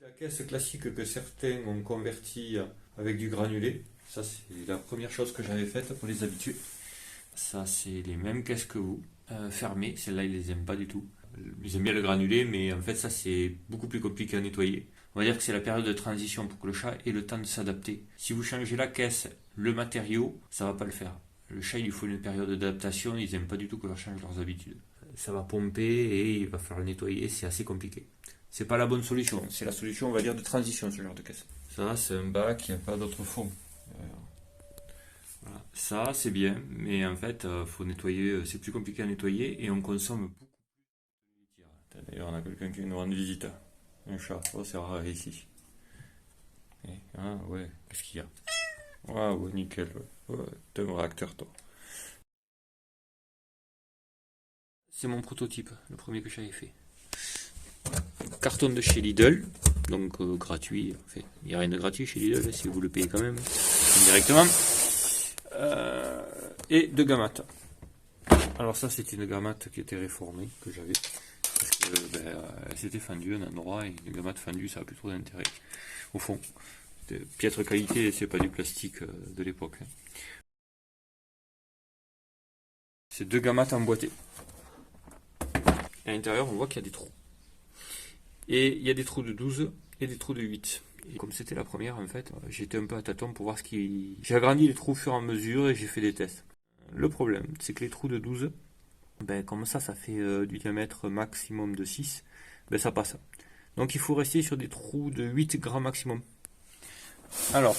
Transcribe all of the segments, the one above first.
La caisse classique que certains ont convertie avec du granulé, ça c'est la première chose que j'avais faite pour les habitués. Ça c'est les mêmes caisses que vous, fermées, celles-là ils les aiment pas du tout. Ils aiment bien le granulé, mais en fait ça c'est beaucoup plus compliqué à nettoyer. On va dire que c'est la période de transition pour que le chat ait le temps de s'adapter. Si vous changez la caisse, le matériau, ça va pas le faire. Le chat il lui faut une période d'adaptation, ils aiment pas du tout que leur change leurs habitudes. Ça va pomper et il va falloir le nettoyer, c'est assez compliqué. C'est pas la bonne solution, c'est la solution on va dire de transition ce genre de caisse. Ça c'est un bac, il n'y a pas d'autre fond. Voilà. Ça c'est bien, mais en fait faut nettoyer, c'est plus compliqué à nettoyer et on consomme beaucoup plus de litière. D'ailleurs on a quelqu'un qui nous rend visite. Un chat, oh c'est rare ici. Et, ah ouais, qu'est-ce qu'il y a? Ah ouais, nickel, ouais. Ouais, t'es un vrai acteur toi. C'est mon prototype, le premier que j'avais fait. Carton de chez Lidl, donc gratuit. Enfin, il n'y a rien de gratuit chez Lidl, si vous le payez quand même, directement. Et deux gammates. Alors ça, c'est une gammate qui était réformée, que j'avais. Parce que elle s'était fendue à un endroit, et une gammate fendue, ça n'a plus trop d'intérêt. Au fond, de piètre qualité, c'est pas du plastique de l'époque. C'est deux gammates emboîtées. À l'intérieur, on voit qu'il y a des trous. Et il y a des trous de 12 et des trous de 8. Et comme c'était la première, en fait, j'étais un peu à tâtons pour voir ce qui... J'ai agrandi les trous au fur et à mesure et j'ai fait des tests. Le problème, c'est que les trous de 12, comme ça fait du diamètre maximum de 6, ça passe. Donc il faut rester sur des trous de 8 grands maximum. Alors,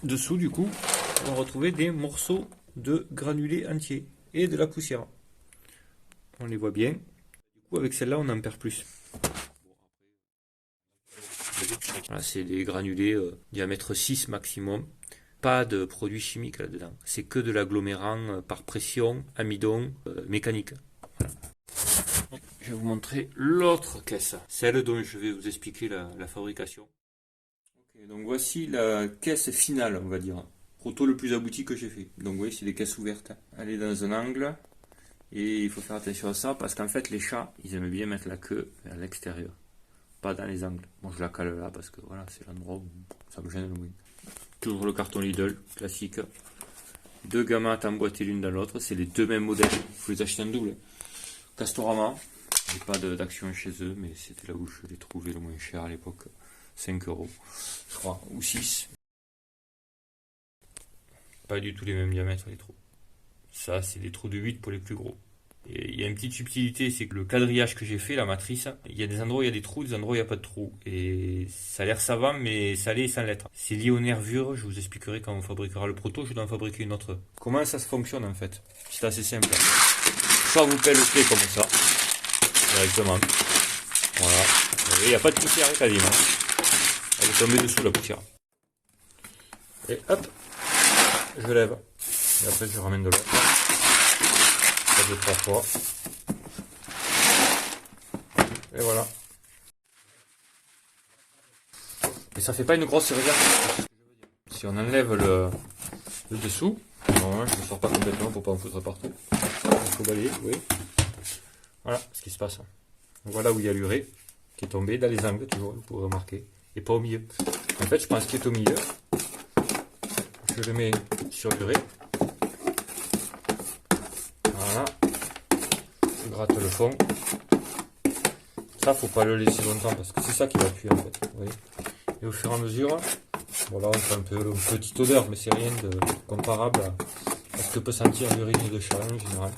dessous, du coup, on va retrouver des morceaux de granulés entiers et de la poussière. On les voit bien. Du coup, avec celle-là, on en perd plus. Voilà, c'est des granulés diamètre 6 maximum. Pas de produits chimiques là-dedans. C'est que de l'agglomerant par pression, amidon, mécanique. Voilà. Je vais vous montrer l'autre caisse. Celle dont je vais vous expliquer la fabrication. Okay, donc voici la caisse finale, on va dire. Proto le plus abouti que j'ai fait. Donc vous voyez, c'est des caisses ouvertes. Elle est dans un angle. Et il faut faire attention à ça parce qu'en fait, les chats, ils aiment bien mettre la queue vers l'extérieur. Pas dans les angles. Bon, je la cale là parce que voilà, c'est l'endroit où ça me gêne le moins. Toujours le carton Lidl, classique. Deux gammates emboîtées l'une dans l'autre. C'est les deux mêmes modèles. Il faut les acheter en double. Castorama. J'ai pas d'action chez eux, mais c'était là où je les trouvais le moins cher à l'époque. 5 euros, je crois, ou 6. Pas du tout les mêmes diamètres, les trous. Ça, c'est des trous de 8 pour les plus gros. Et il y a une petite subtilité, c'est que le quadrillage que j'ai fait, la matrice, il y a des endroits où il y a des trous, des endroits où il n'y a pas de trous. Et ça a l'air savant, mais ça l'est sans l'être. C'est lié aux nervures, je vous expliquerai quand on fabriquera le proto, je dois en fabriquer une autre. Comment ça se fonctionne en fait? C'est assez simple. Soit vous pelletez comme ça, directement. Voilà. Et il n'y a pas de poussière quasiment. Elle est tombée dessous la poussière. Et hop, je lève. Et après je ramène de l'autre. 2-3 fois. Et voilà. Et ça fait pas une grosse réserve. Si on enlève le dessous, non, je ne sors pas complètement pour pas en foutre partout. Il faut balayer, oui. Voilà ce qui se passe. Voilà où il y a l'urée qui est tombé dans les angles, toujours, vous pouvez remarquer. Et pas au milieu. En fait, je prends ce qui est au milieu. Je le mets sur l'urée. Voilà. Je gratte le fond. Ça, faut pas le laisser longtemps parce que c'est ça qui va cuire en fait. Vous voyez. Et au fur et à mesure, bon là on fait un peu une petite odeur, mais c'est rien de comparable à ce que peut sentir l'urine de chat en général.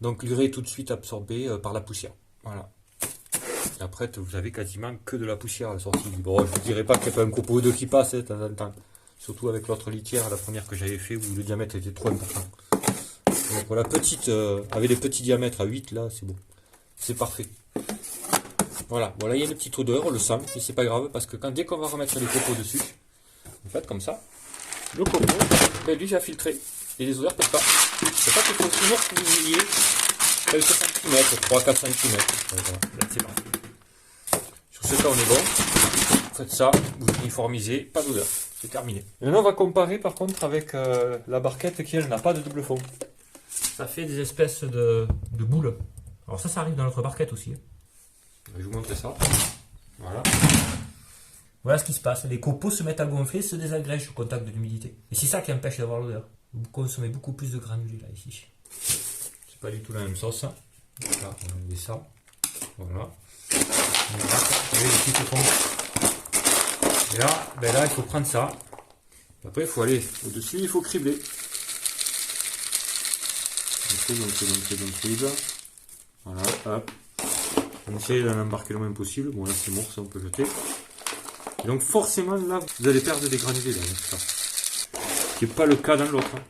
Donc l'urée est tout de suite absorbée par la poussière. Voilà. Et après, vous avez quasiment que de la poussière à la sortie. Bon, je vous dirais pas qu'il n'y a pas un copeau ou deux qui passe de temps en temps. Surtout avec l'autre litière, la première que j'avais fait, où le diamètre était trop important. Donc voilà, petite, avec les petits diamètres à 8, là, c'est bon. C'est parfait. Voilà, bon là, il y a une petite odeur, on le sent, mais c'est pas grave, parce que dès qu'on va remettre les copeaux dessus, en fait, comme ça, le copeau, lui, j'ai filtré. Et les odeurs peuvent pas. C'est ça qu'il faut toujours que vous ayez quelques centimètres, 3-4 cm. Voilà, là, c'est parfait. Sur ce cas, on est bon. Vous faites ça, vous uniformisez, pas d'odeur. C'est terminé. Et maintenant, on va comparer par contre avec la barquette qui, elle, n'a pas de double fond. Ça fait des espèces de boules. Alors ça arrive dans notre barquette aussi. Je vais vous montrer ça. Voilà. Voilà ce qui se passe. Les copeaux se mettent à gonfler, se désagrègent au contact de l'humidité. Et c'est ça qui empêche d'avoir l'odeur. Vous consommez beaucoup plus de granulés là, ici. C'est pas du tout la même sauce. Là, on va enlever ça. Voilà. Vous voyez, les petits fond. Et là, ben là, il faut prendre ça. Après, il faut aller au-dessus, il faut cribler. On crible. Voilà, hop. On essaye d'en embarquer le moins possible. Bon, là, c'est mort, ça, on peut jeter. Et donc, forcément, là, vous allez perdre des granulés dans ça. Ce qui n'est pas le cas dans l'autre. Hein.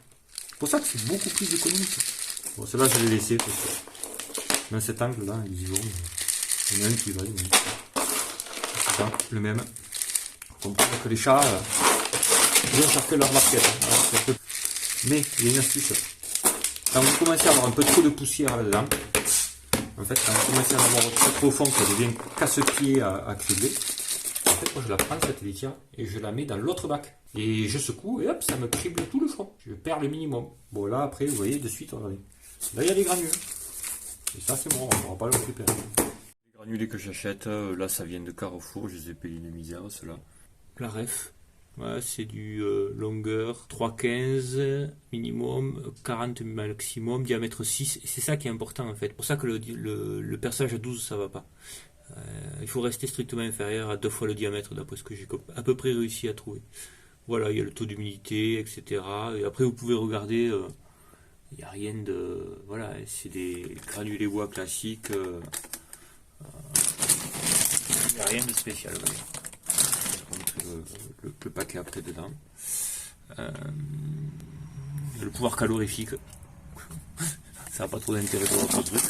C'est pour ça que c'est beaucoup plus économique. Bon, celle-là, je l'ai laissé. Parce que dans cet angle-là, ils y vont. Il y en a un qui va. C'est ça, le même. On comprend que les chats, ils vont chercher leur marquette. Hein. Mais, il y a une astuce. Quand vous commencez à avoir un peu trop de poussière là-dedans, en fait, quand vous commencez à en avoir trop profond, ça devient casse-pied à cribler. En fait, moi, je la prends, cette litière, et je la mets dans l'autre bac. Et je secoue, et hop, ça me crible tout le fond. Je perds le minimum. Bon, là, après, vous voyez, de suite, regardez. Là, il y a des granules. Et ça, c'est bon, on ne pourra pas le récupérer. Les granulés que j'achète, là, ça vient de Carrefour. Je les ai payés une misère, ceux-là. La ref. Ouais, c'est du longueur 3,15 minimum, 40 maximum, diamètre 6. Et c'est ça qui est important, en fait. C'est pour ça que le perçage à 12, ça va pas. Il faut rester strictement inférieur à 2 fois le diamètre, d'après ce que j'ai à peu près réussi à trouver. Voilà, il y a le taux d'humidité, etc. Et après, vous pouvez regarder, il n'y a rien de... Voilà, c'est des granulés bois classiques. Il n'y a rien de spécial. Voilà. Je vais montrer le paquet après dedans. Le pouvoir calorifique. Ça n'a pas trop d'intérêt pour d'autres trucs.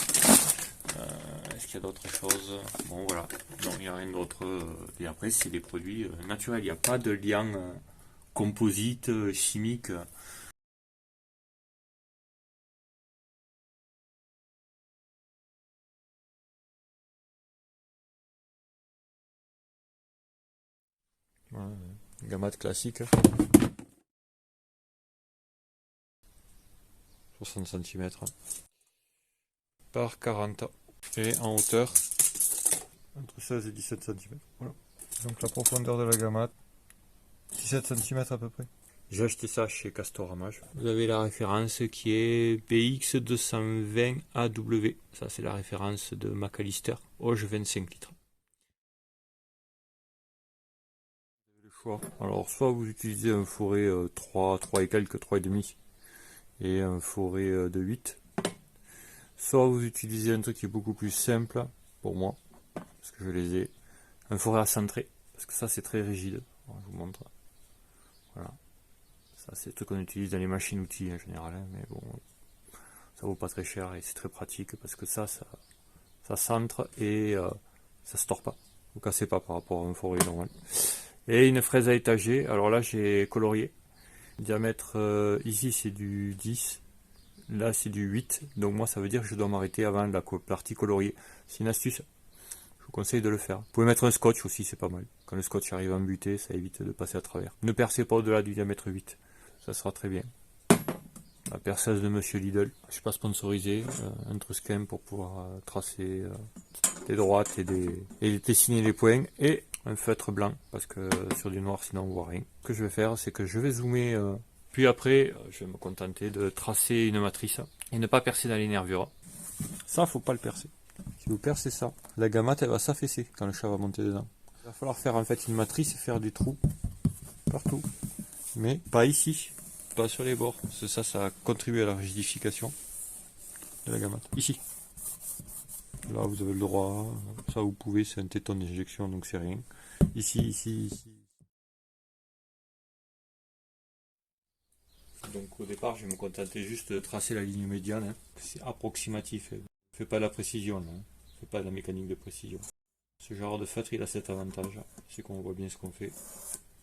Est-ce qu'il y a d'autres choses? Bon, voilà. Non, il n'y a rien d'autre. Et après, c'est des produits naturels. Il n'y a pas de lien composite, chimique. Voilà, gamate classique. 60 cm par 40. Et en hauteur, entre 16 et 17 cm. Voilà. Donc la profondeur de la gamate, 17 cm à peu près. J'ai acheté ça chez Castorama. Vous avez la référence qui est BX220AW. Ça, c'est la référence de McAllister. Auge 25 litres. Vous avez le choix. Alors, soit vous utilisez un forêt 3 et quelques, 3,5 et un forêt de 8. Soit vous utilisez un truc qui est beaucoup plus simple pour moi, parce que je les ai. Un forêt à centrer, parce que ça, c'est très rigide. Alors, je vous montre. Voilà. Ça, c'est le truc qu'on utilise dans les machines-outils en général, hein, mais bon, ça vaut pas très cher et c'est très pratique parce que ça centre et ça se tord pas. Vous cassez pas par rapport à un forêt normal. Et une fraise à étager. Alors là, j'ai colorié. Le diamètre ici, c'est du 10. Là, c'est du 8. Donc moi, ça veut dire que je dois m'arrêter avant la partie coloriée. C'est une astuce. Je vous conseille de le faire. Vous pouvez mettre un scotch aussi, c'est pas mal. Quand le scotch arrive à embuter, ça évite de passer à travers. Ne percez pas au-delà du diamètre 8. Ça sera très bien. La perceuse de Monsieur Lidl. Je suis pas sponsorisé. Un Trusquin pour pouvoir tracer des droites et dessiner les points. Et un feutre blanc, parce que sur du noir, sinon on voit rien. Ce que je vais faire, c'est que je vais zoomer. Puis après, je vais me contenter de tracer une matrice et ne pas percer dans les nervures. Ça, faut pas le percer. Si vous percez ça, la gamate, elle va s'affaisser quand le chat va monter dedans. Il va falloir faire en fait une matrice et faire des trous partout. Mais pas ici, pas sur les bords. Parce que ça contribue à la rigidification de la gamate. Ici. Là, vous avez le droit. Ça, vous pouvez, c'est un téton d'injection, donc c'est rien. Ici, ici, ici. Donc au départ, je vais me contenter juste de tracer la ligne médiane. Hein. C'est approximatif. Je fais pas de la précision. Hein. Je fais pas de la mécanique de précision. Ce genre de feutre, il a cet avantage. C'est qu'on voit bien ce qu'on fait.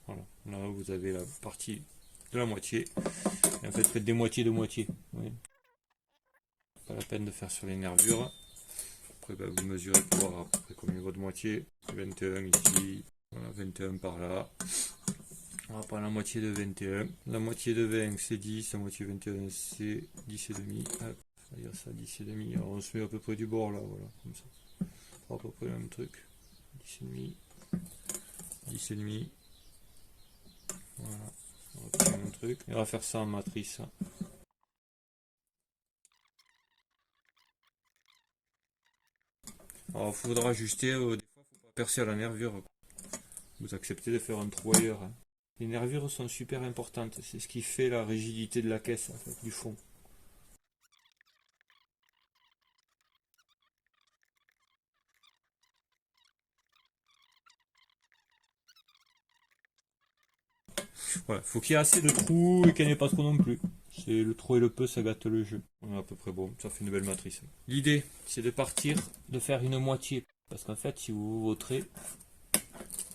Voilà. Là, vous avez la partie de la moitié. Et en fait, faites des moitiés de moitié. Oui. Pas la peine de faire sur les nervures. Après, ben, vous mesurez pour voir à peu près combien votre moitié. 21 ici. Voilà, 21 par là. On va prendre la moitié de 21. La moitié de 20 c'est 10, la moitié de 21 c'est 10 et demi. Hop, on va dire ça 10 et demi. Alors on se met à peu près du bord là, voilà, comme ça. On fera à peu près le même truc. 10 et demi. 10,5. Voilà. On va prendre un truc. Et on va faire ça en matrice. Alors, il faudra ajuster. Des fois, il ne faut pas percer à la nervure. Vous acceptez de faire un trou ailleurs. Hein. Les nervures sont super importantes. C'est ce qui fait la rigidité de la caisse, en fait, du fond. Voilà, faut qu'il y ait assez de trous et qu'il n'y en ait pas trop non plus. C'est le trop et le peu, ça gâte le jeu. On est à peu près bon, ça fait une belle matrice. L'idée, c'est de partir, de faire une moitié. Parce qu'en fait, si vous vautrez,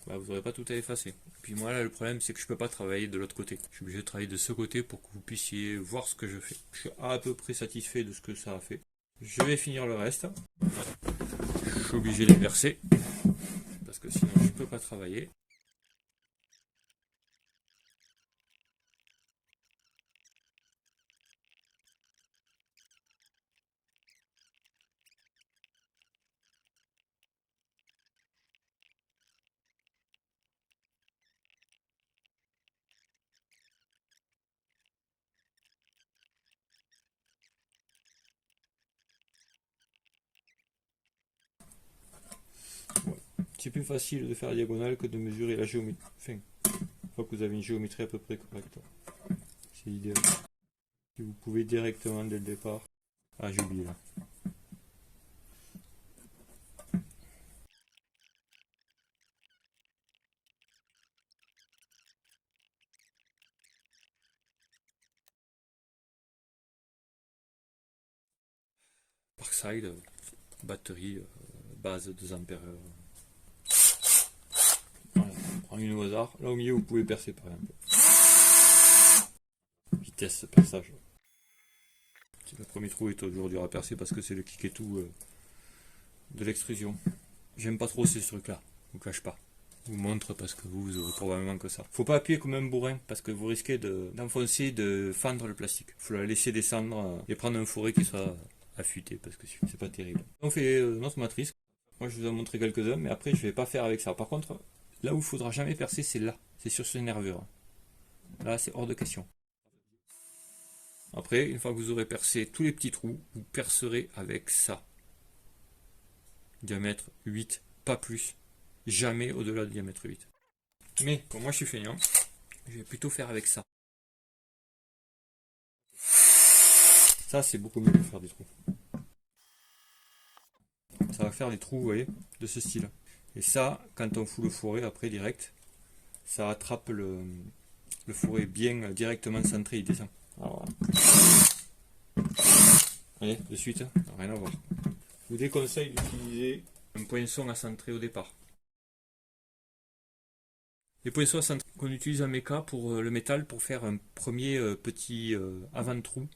bah, vous n'aurez pas tout à effacer. Puis moi, là, le problème, c'est que je peux pas travailler de l'autre côté. Je suis obligé de travailler de ce côté pour que vous puissiez voir ce que je fais. Je suis à peu près satisfait de ce que ça a fait. Je vais finir le reste. Je suis obligé de percer. Parce que sinon, je peux pas travailler. C'est plus facile de faire la diagonale que de mesurer la géométrie. Enfin, une fois que vous avez une géométrie à peu près correcte. C'est idéal. Si vous pouvez directement dès le départ. Ah, j'ai oublié là. Parkside, batterie, base 2 ampères. Voilà, on prend une au hasard. Là au milieu, vous pouvez percer par exemple. Vitesse perçage. Le premier trou est toujours dur à percer parce que c'est le kick et tout de l'extrusion. J'aime pas trop ces trucs-là, je vous cache pas. Je vous montre parce que vous aurez probablement que ça. Faut pas appuyer comme un bourrin parce que vous risquez d'enfoncer, de fendre le plastique. Faut la laisser descendre et prendre un fourré qui soit affûté parce que c'est pas terrible. On fait notre matrice. Moi je vous ai montré quelques-uns mais après je vais pas faire avec ça. Par contre, là où il faudra jamais percer c'est là. C'est sur ces nervures. Là c'est hors de question. Après, une fois que vous aurez percé tous les petits trous, vous percerez avec ça. Diamètre 8, pas plus. Jamais au-delà de diamètre 8. Mais, comme moi je suis feignant, je vais plutôt faire avec ça. Ça, c'est beaucoup mieux pour faire des trous. Ça va faire des trous, vous voyez, de ce style. Et ça, quand on fout le fourré, après, direct, ça attrape le fourré bien directement centré, il descend. Alors, voilà. Voyez, de suite, rien à voir. Je vous déconseille d'utiliser un poinçon à centrer au départ. Les poinçons à centrer qu'on utilise en méca pour le métal pour faire un premier petit avant-trou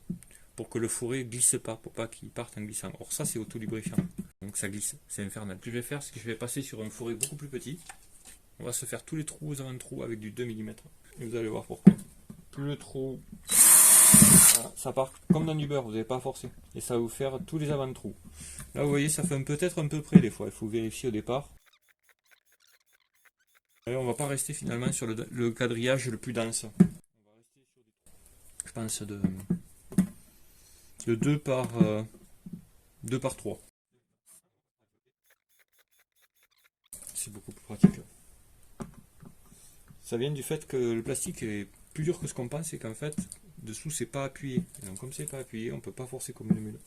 pour que le fourré glisse pas, pour pas qu'il parte en glissant. Or ça c'est auto-lubrifiant, donc ça glisse, c'est infernal. Ce que je vais faire, c'est que je vais passer sur un fourré beaucoup plus petit. On va se faire tous les trous aux avant-trous avec du 2 mm. Et vous allez voir pourquoi. Plus le trou... Voilà, ça part comme dans du beurre, vous n'avez pas à forcer. Et ça va vous faire tous les avant-trous. Là vous voyez, ça fait peut-être un peu près des fois, il faut vérifier au départ. Et on va pas rester finalement sur le quadrillage le plus dense. On va rester sur je pense de 2 par 3. C'est beaucoup plus pratique. Ça vient du fait que le plastique est plus dur que ce qu'on pense et qu'en fait, dessous c'est pas appuyé. Et donc comme c'est pas appuyé, on peut pas forcer comme une mule.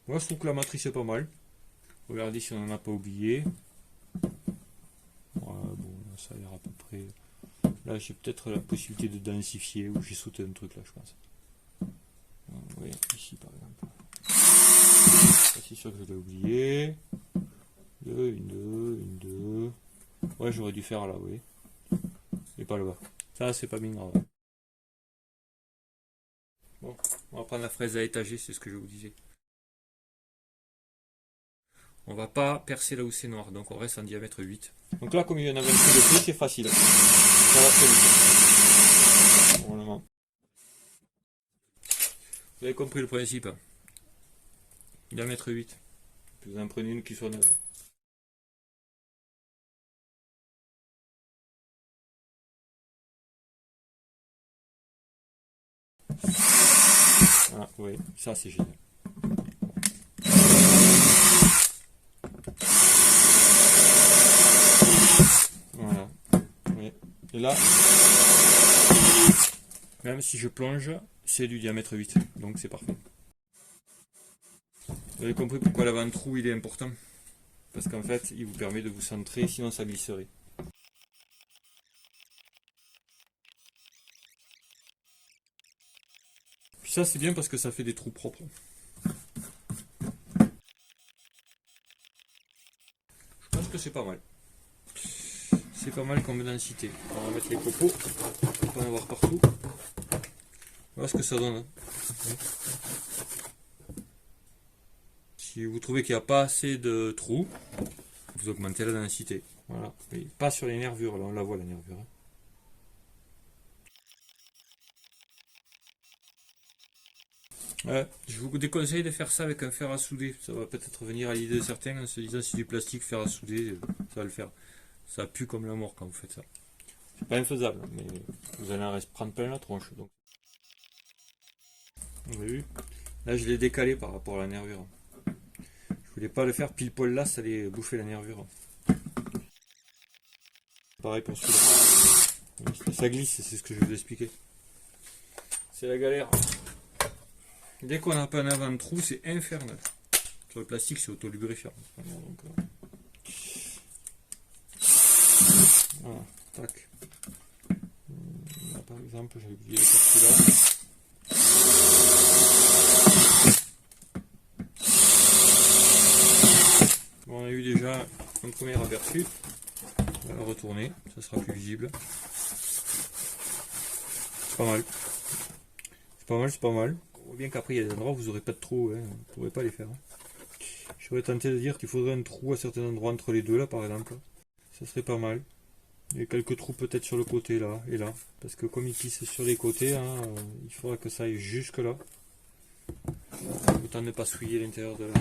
Moi je trouve que la matrice est pas mal. Regardez si on n'en a pas oublié. Ouais, bon, ça ira à peu près. Là j'ai peut-être la possibilité de densifier ou j'ai sauté un truc là je pense. Oui, ici par exemple. C'est sûr que je l'ai oublié. Une deux. Ouais, j'aurais dû faire là, oui. Et pas là-bas. Ça, c'est pas bien grave. Bon, on va prendre la fraise à étager, c'est ce que je vous disais. On va pas percer là où c'est noir, donc on reste en diamètre 8. Donc là, comme il y en avait un peu de plus, c'est facile. Ça va très vite. Normalement. Vous avez compris le principe. Diamètre 8. Vous en prenez une qui soit neuve. Voilà, oui, ça c'est génial. Voilà. Oui. Et là, même si je plonge, c'est du diamètre 8, donc c'est parfait. Vous avez compris pourquoi l'avant-trou il est important? Parce qu'en fait, il vous permet de vous centrer, sinon ça glisserait. Puis ça c'est bien parce que ça fait des trous propres. Je pense que c'est pas mal. C'est pas mal comme densité. On va mettre les copeaux, on peut en avoir partout. Voilà ce que ça donne. Hein. Si vous trouvez qu'il n'y a pas assez de trous, vous augmentez la densité. Voilà. Et pas sur les nervures, là on la voit la nervure. Hein. Ouais, je vous déconseille de faire ça avec un fer à souder. Ça va peut-être venir à l'idée de certains en se disant si du plastique, fer à souder, ça va le faire. Ça pue comme la mort quand vous faites ça. C'est pas infaisable, mais vous allez en prendre plein la tronche. Donc. Vous avez vu? Là je l'ai décalé par rapport à la nervure. Je voulais pas le faire pile poil là, ça allait bouffer la nervure. Pareil pour celui-là. Ça glisse, c'est ce que je vais vous expliquer. C'est la galère. Dès qu'on n'a pas un avant-trou, c'est infernal. Sur le plastique, c'est auto-lubrifiant. Donc, voilà, tac. Là, par exemple, j'ai oublié de faire celui-là. Bon, on a eu déjà un premier aperçu. On va le retourner, ça sera plus visible. C'est pas mal. C'est pas mal, c'est pas mal. On voit bien qu'après il y a des endroits où vous n'aurez pas de trou, hein. Vous ne pourrez pas les faire. Hein. J'aurais tenté de dire qu'il faudrait un trou à certains endroits entre les deux là par exemple. Ça serait pas mal. Il y a quelques trous peut-être sur le côté là et là. Parce que comme il pisse sur les côtés, hein, il faudra que ça aille jusque là. Autant ne pas souiller l'intérieur de là.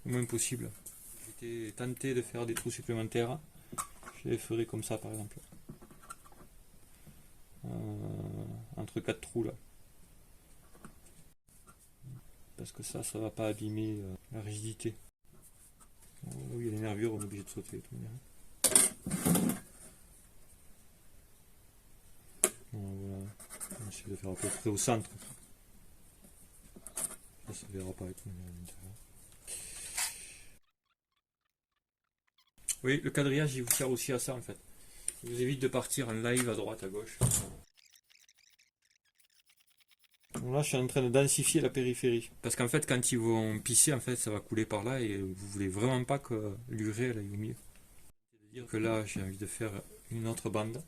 Au moins possible. J'étais tenté de faire des trous supplémentaires. Je les ferai comme ça par exemple. Entre 4 trous là. Parce que ça va pas abîmer la rigidité. Oui, il y a les nervures, on est obligé de sauter. Voilà. On va essayer de faire à peu près au centre. Ça se verra pas avec l'intérieur. Oui, le quadrillage il vous sert aussi à ça en fait. Il vous évite de partir en live à droite, à gauche. Donc là, je suis en train de densifier la périphérie. Parce qu'en fait, quand ils vont pisser, en fait, ça va couler par là et vous voulez vraiment pas que l'urée elle aille au milieu. C'est-à-dire que là, j'ai envie de faire une autre bande.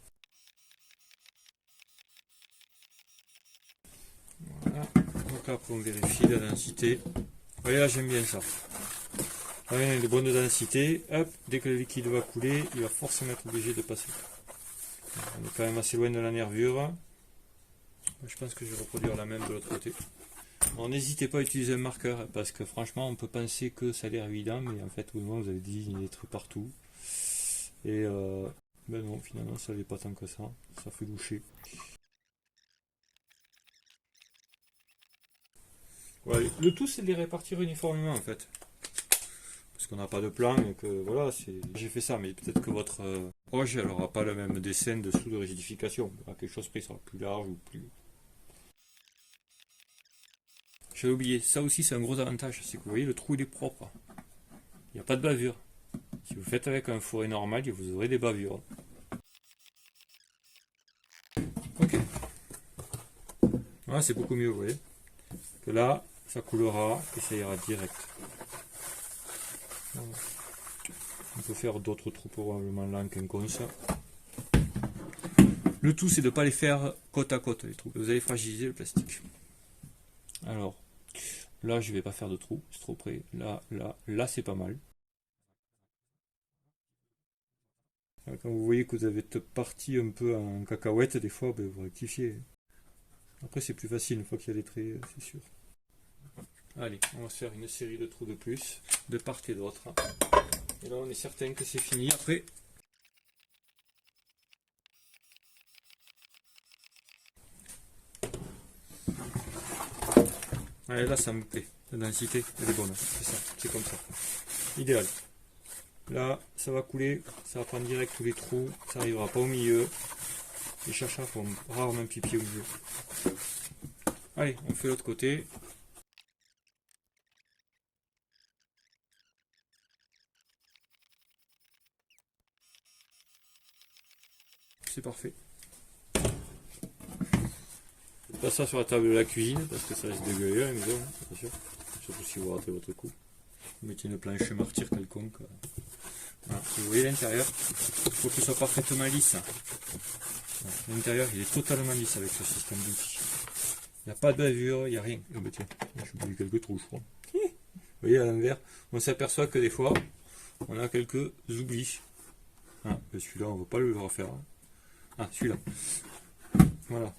Voilà. Donc là, après, on vérifie la densité. Vous voyez, là, j'aime bien ça. Là, il y a une bonne densité. Hop, dès que le liquide va couler, il va forcément être obligé de passer. On est quand même assez loin de la nervure. Je pense que je vais reproduire la même de l'autre côté. Bon, n'hésitez pas à utiliser un marqueur parce que franchement on peut penser que ça a l'air évident mais en fait vous avez des trucs partout et ben non finalement ça n'est pas tant que ça fait loucher. Ouais, le tout c'est de les répartir uniformément en fait parce qu'on n'a pas de plan et que voilà j'ai fait ça mais peut-être que votre roche elle n'aura pas le même dessin dessous de rigidification, quelque chose près sera plus large ou plus. J'avais oublié, ça aussi c'est un gros avantage, c'est que vous voyez le trou il est propre. Il n'y a pas de bavure. Si vous faites avec un fourré normal, vous aurez des bavures. Ok. Voilà, c'est beaucoup mieux, vous voyez. Que là, ça coulera et ça ira direct. Voilà. On peut faire d'autres trous probablement là en quinconce. Le tout c'est de ne pas les faire côte à côte les trous. Vous allez fragiliser le plastique. Alors, Là, je vais pas faire de trou, c'est trop près. Là, c'est pas mal. Là, quand vous voyez que vous avez cette partie un peu en cacahuète, des fois, ben, vous rectifiez. Après, c'est plus facile une fois qu'il y a les traits, c'est sûr. Allez, on va faire une série de trous de plus, de part et d'autre. Et là, on est certain que c'est fini. Après, allez, là, ça me plaît. La densité, elle est bonne. C'est ça, c'est comme ça. Idéal. Là, ça va couler, ça va prendre direct tous les trous, ça n'arrivera pas au milieu. Les chachas font rarement pipi au milieu. Allez, on fait l'autre côté. C'est parfait. Faites pas ça sur la table de la cuisine parce que ça reste dégueulasse à la maison, bien sûr. Surtout si vous ratez votre coup. Vous mettez une planche martyr quelconque. Voilà. Vous voyez l'intérieur, il faut que ce soit parfaitement lisse. Voilà. L'intérieur il est totalement lisse avec ce système d'outils. Il n'y a pas de bavure, il n'y a rien. Oh bah tiens, j'ai oublié quelques trous je crois. Vous voyez à l'envers, on s'aperçoit que des fois on a quelques oublis. Ah, celui-là on ne va pas le refaire. Ah, celui-là. Voilà.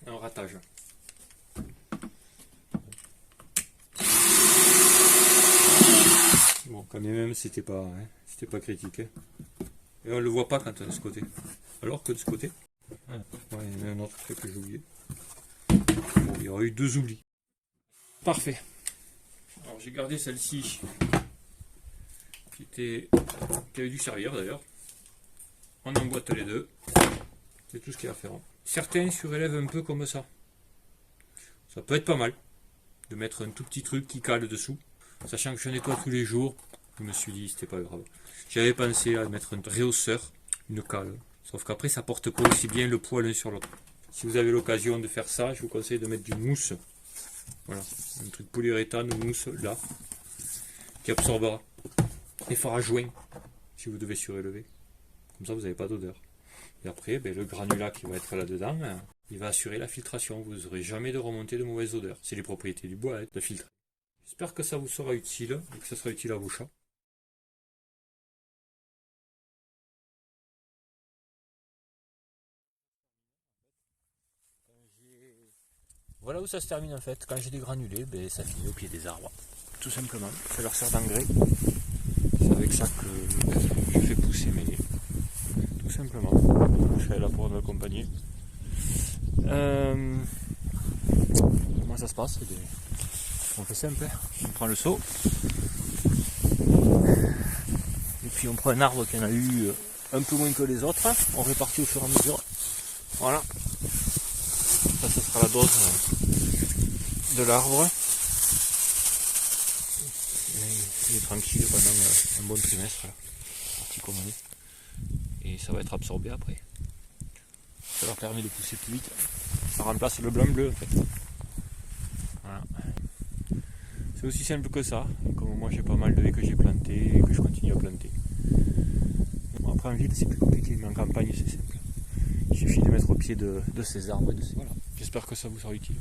Un ratage. Bon, quand même, c'était pas critique. Hein. Et on le voit pas quand on est de ce côté. Alors que de ce côté, ouais, il y en a un autre truc que j'ai oublié. Bon, il y aura eu 2 oublis. Parfait. Alors j'ai gardé celle-ci, qui avait dû servir d'ailleurs. On emboîte les deux. C'est tout ce qu'il y a à faire. Certains surélèvent un peu comme ça. Ça peut être pas mal de mettre un tout petit truc qui cale dessous. Sachant que je nettoie tous les jours, je me suis dit c'était pas grave. J'avais pensé à mettre un rehausseur, une cale. Sauf qu'après ça porte pas aussi bien le poids l'un sur l'autre. Si vous avez l'occasion de faire ça, je vous conseille de mettre du mousse. Voilà, un truc polyuréthane ou mousse là, qui absorbera et fera joint si vous devez surélever. Comme ça vous n'avez pas d'odeur. Et après, ben, le granulat qui va être là-dedans, il va assurer la filtration. Vous n'aurez jamais de remontée de mauvaise odeur. C'est les propriétés du bois, de filtrer. J'espère que ça vous sera utile et que ça sera utile à vos chats. Voilà où ça se termine en fait. Quand j'ai des granulés, ben, ça finit au pied des arbres. Tout simplement. Ça leur sert d'engrais. C'est avec ça que je fais pousser mes... Tout simplement. Je suis là pour m'accompagner. Comment ça se passe? On fait simple. On prend le seau. Et puis on prend un arbre qui en a eu un peu moins que les autres. On répartit au fur et à mesure. Voilà. Ça, ce sera la dose de l'arbre. Il est tranquille pendant un bon trimestre. Là. Parti comme on est. Et ça va être absorbé après. Ça leur permet de pousser plus vite. Ça remplace le blanc-bleu en fait. Voilà. C'est aussi simple que ça. Et comme moi j'ai pas mal de haies que j'ai plantées et que je continue à planter. Bon, après en ville c'est plus compliqué, mais en campagne c'est simple. Il suffit de mettre au pied de ces arbres et de ces... Voilà. J'espère que ça vous sera utile.